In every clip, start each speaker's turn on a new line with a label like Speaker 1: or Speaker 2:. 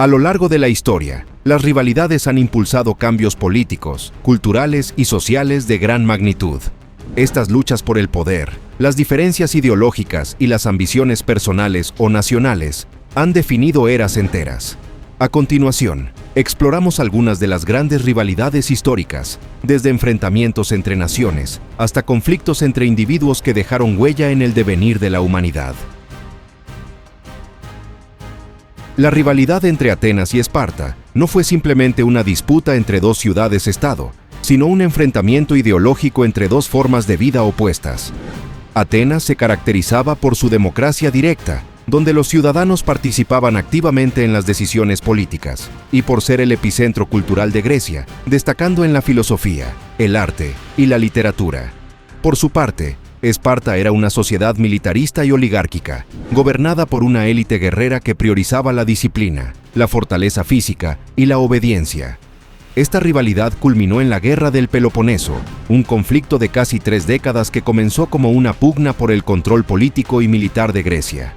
Speaker 1: A lo largo de la historia, las rivalidades han impulsado cambios políticos, culturales y sociales de gran magnitud. Estas luchas por el poder, las diferencias ideológicas y las ambiciones personales o nacionales han definido eras enteras. A continuación, exploramos algunas de las grandes rivalidades históricas, desde enfrentamientos entre naciones hasta conflictos entre individuos que dejaron huella en el devenir de la humanidad. La rivalidad entre Atenas y Esparta no fue simplemente una disputa entre dos ciudades-estado, sino un enfrentamiento ideológico entre dos formas de vida opuestas. Atenas se caracterizaba por su democracia directa, donde los ciudadanos participaban activamente en las decisiones políticas, y por ser el epicentro cultural de Grecia, destacando en la filosofía, el arte y la literatura. Por su parte, Esparta era una sociedad militarista y oligárquica, gobernada por una élite guerrera que priorizaba la disciplina, la fortaleza física y la obediencia. Esta rivalidad culminó en la Guerra del Peloponeso, un conflicto de casi 3 décadas que comenzó como una pugna por el control político y militar de Grecia.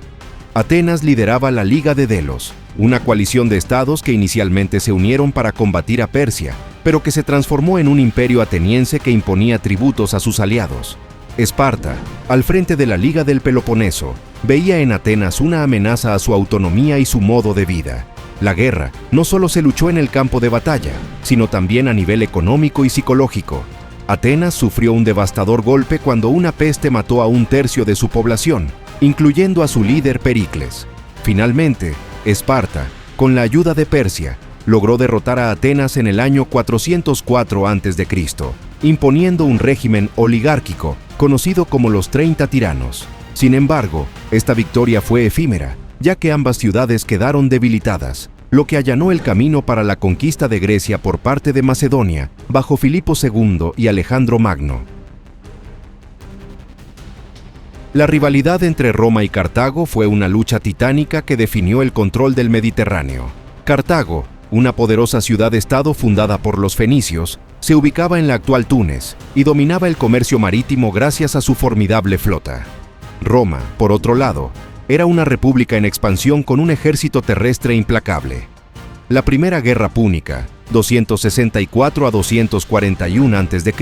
Speaker 1: Atenas lideraba la Liga de Delos, una coalición de estados que inicialmente se unieron para combatir a Persia, pero que se transformó en un imperio ateniense que imponía tributos a sus aliados. Esparta, al frente de la Liga del Peloponeso, veía en Atenas una amenaza a su autonomía y su modo de vida. La guerra no solo se luchó en el campo de batalla, sino también a nivel económico y psicológico. Atenas sufrió un devastador golpe cuando una peste mató a 1/3 de su población, incluyendo a su líder Pericles. Finalmente, Esparta, con la ayuda de Persia, logró derrotar a Atenas en el año 404 a.C., imponiendo un régimen oligárquico conocido como los 30 tiranos. Sin embargo, esta victoria fue efímera, ya que ambas ciudades quedaron debilitadas, lo que allanó el camino para la conquista de Grecia por parte de Macedonia, bajo Filipo II y Alejandro Magno. La rivalidad entre Roma y Cartago fue una lucha titánica que definió el control del Mediterráneo. Cartago, una poderosa ciudad-estado fundada por los fenicios, se ubicaba en la actual Túnez y dominaba el comercio marítimo gracias a su formidable flota. Roma, por otro lado, era una república en expansión con un ejército terrestre implacable. La Primera Guerra Púnica, 264 a 241 a.C.,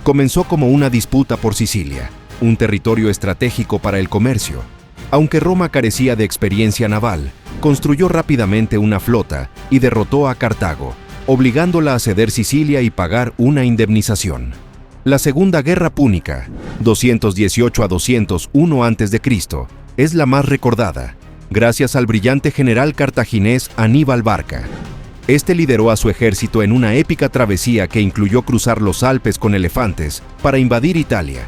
Speaker 1: comenzó como una disputa por Sicilia, un territorio estratégico para el comercio. Aunque Roma carecía de experiencia naval, construyó rápidamente una flota y derrotó a Cartago, obligándola a ceder Sicilia y pagar una indemnización. La Segunda Guerra Púnica, 218 a 201 a.C., es la más recordada, gracias al brillante general cartaginés Aníbal Barca. Este lideró a su ejército en una épica travesía que incluyó cruzar los Alpes con elefantes para invadir Italia.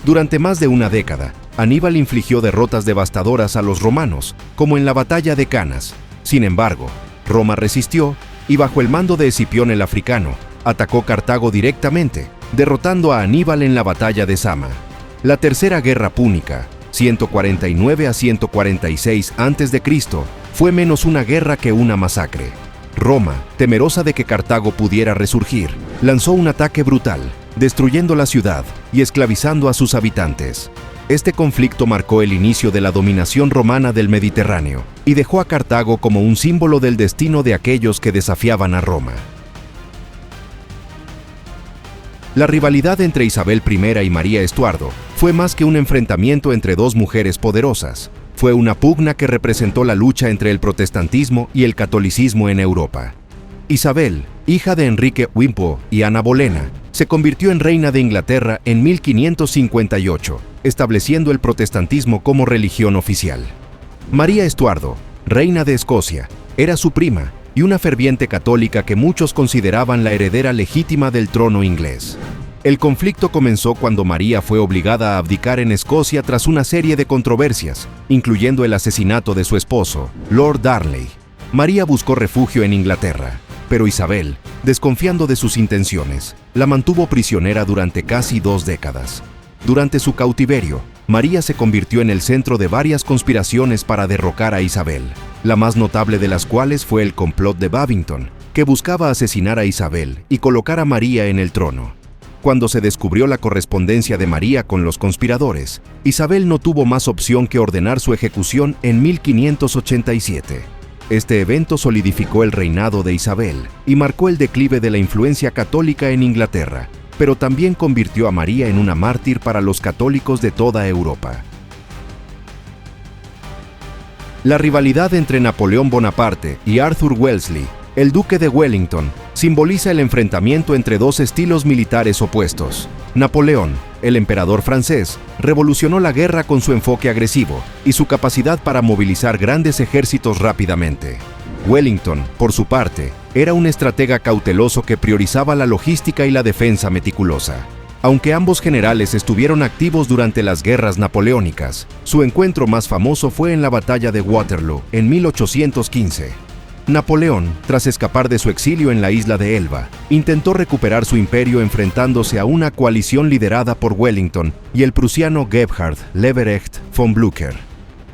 Speaker 1: Durante más de una década, Aníbal infligió derrotas devastadoras a los romanos, como en la batalla de Canas. Sin embargo, Roma resistió y bajo el mando de Escipión el Africano, atacó Cartago directamente, derrotando a Aníbal en la batalla de Zama. La Tercera Guerra Púnica, 149 a 146 a.C., fue menos una guerra que una masacre. Roma, temerosa de que Cartago pudiera resurgir, lanzó un ataque brutal, destruyendo la ciudad y esclavizando a sus habitantes. Este conflicto marcó el inicio de la dominación romana del Mediterráneo y dejó a Cartago como un símbolo del destino de aquellos que desafiaban a Roma. La rivalidad entre Isabel I y María Estuardo fue más que un enfrentamiento entre dos mujeres poderosas. Fue una pugna que representó la lucha entre el protestantismo y el catolicismo en Europa. Isabel, hija de Enrique Wimpo y Ana Bolena, se convirtió en reina de Inglaterra en 1558, estableciendo el protestantismo como religión oficial. María Estuardo, reina de Escocia, era su prima y una ferviente católica que muchos consideraban la heredera legítima del trono inglés. El conflicto comenzó cuando María fue obligada a abdicar en Escocia tras una serie de controversias, incluyendo el asesinato de su esposo, Lord Darnley. María buscó refugio en Inglaterra, pero Isabel, desconfiando de sus intenciones, la mantuvo prisionera durante casi 2 décadas. Durante su cautiverio, María se convirtió en el centro de varias conspiraciones para derrocar a Isabel, la más notable de las cuales fue el complot de Babington, que buscaba asesinar a Isabel y colocar a María en el trono. Cuando se descubrió la correspondencia de María con los conspiradores, Isabel no tuvo más opción que ordenar su ejecución en 1587. Este evento solidificó el reinado de Isabel y marcó el declive de la influencia católica en Inglaterra, pero también convirtió a María en una mártir para los católicos de toda Europa. La rivalidad entre Napoleón Bonaparte y Arthur Wellesley, el duque de Wellington, simboliza el enfrentamiento entre dos estilos militares opuestos. Napoleón, el emperador francés, revolucionó la guerra con su enfoque agresivo y su capacidad para movilizar grandes ejércitos rápidamente. Wellington, por su parte, era un estratega cauteloso que priorizaba la logística y la defensa meticulosa. Aunque ambos generales estuvieron activos durante las guerras napoleónicas, su encuentro más famoso fue en la batalla de Waterloo en 1815. Napoleón, tras escapar de su exilio en la isla de Elba, intentó recuperar su imperio enfrentándose a una coalición liderada por Wellington y el prusiano Gebhard Leberecht von Blücher.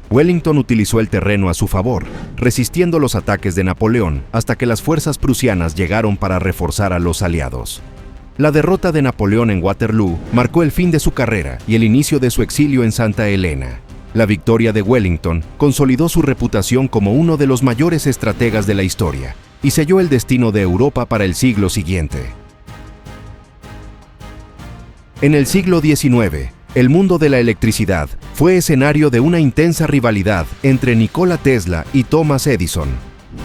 Speaker 1: Wellington utilizó el terreno a su favor, resistiendo los ataques de Napoleón hasta que las fuerzas prusianas llegaron para reforzar a los aliados. La derrota de Napoleón en Waterloo marcó el fin de su carrera y el inicio de su exilio en Santa Helena. La victoria de Wellington consolidó su reputación como uno de los mayores estrategas de la historia y selló el destino de Europa para el siglo siguiente. En el siglo XIX, el mundo de la electricidad fue escenario de una intensa rivalidad entre Nikola Tesla y Thomas Edison.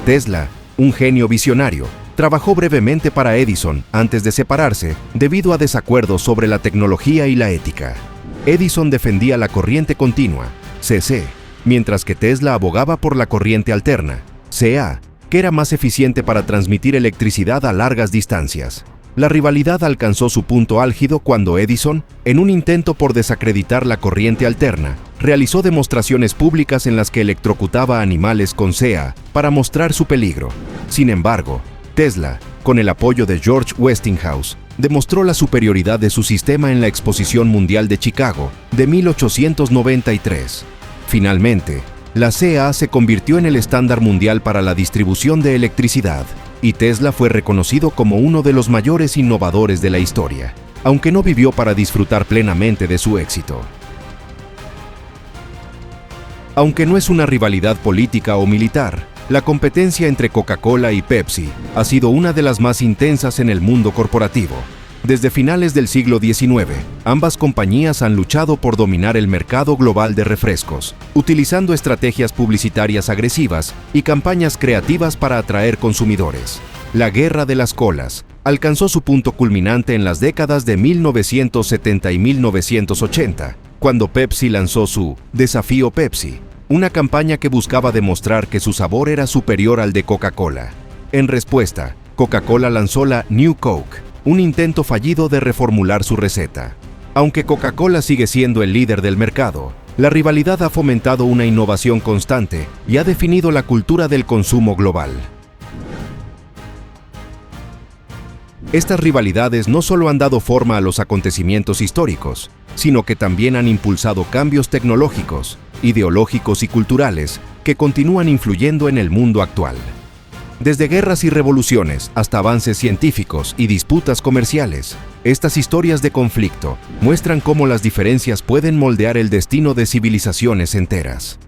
Speaker 1: Tesla, un genio visionario, trabajó brevemente para Edison antes de separarse debido a desacuerdos sobre la tecnología y la ética. Edison defendía la corriente continua, CC, mientras que Tesla abogaba por la corriente alterna, CA, que era más eficiente para transmitir electricidad a largas distancias. La rivalidad alcanzó su punto álgido cuando Edison, en un intento por desacreditar la corriente alterna, realizó demostraciones públicas en las que electrocutaba animales con CA para mostrar su peligro. Sin embargo, Tesla, con el apoyo de George Westinghouse, demostró la superioridad de su sistema en la Exposición Mundial de Chicago de 1893. Finalmente, la CA se convirtió en el estándar mundial para la distribución de electricidad, y Tesla fue reconocido como uno de los mayores innovadores de la historia, aunque no vivió para disfrutar plenamente de su éxito. Aunque no es una rivalidad política o militar, la competencia entre Coca-Cola y Pepsi ha sido una de las más intensas en el mundo corporativo. Desde finales del siglo XIX, ambas compañías han luchado por dominar el mercado global de refrescos, utilizando estrategias publicitarias agresivas y campañas creativas para atraer consumidores. La guerra de las colas alcanzó su punto culminante en las décadas de 1970 y 1980, cuando Pepsi lanzó su Desafío Pepsi, una campaña que buscaba demostrar que su sabor era superior al de Coca-Cola. En respuesta, Coca-Cola lanzó la New Coke, un intento fallido de reformular su receta. Aunque Coca-Cola sigue siendo el líder del mercado, la rivalidad ha fomentado una innovación constante y ha definido la cultura del consumo global. Estas rivalidades no solo han dado forma a los acontecimientos históricos, sino que también han impulsado cambios tecnológicos, ideológicos y culturales que continúan influyendo en el mundo actual. Desde guerras y revoluciones hasta avances científicos y disputas comerciales, estas historias de conflicto muestran cómo las diferencias pueden moldear el destino de civilizaciones enteras.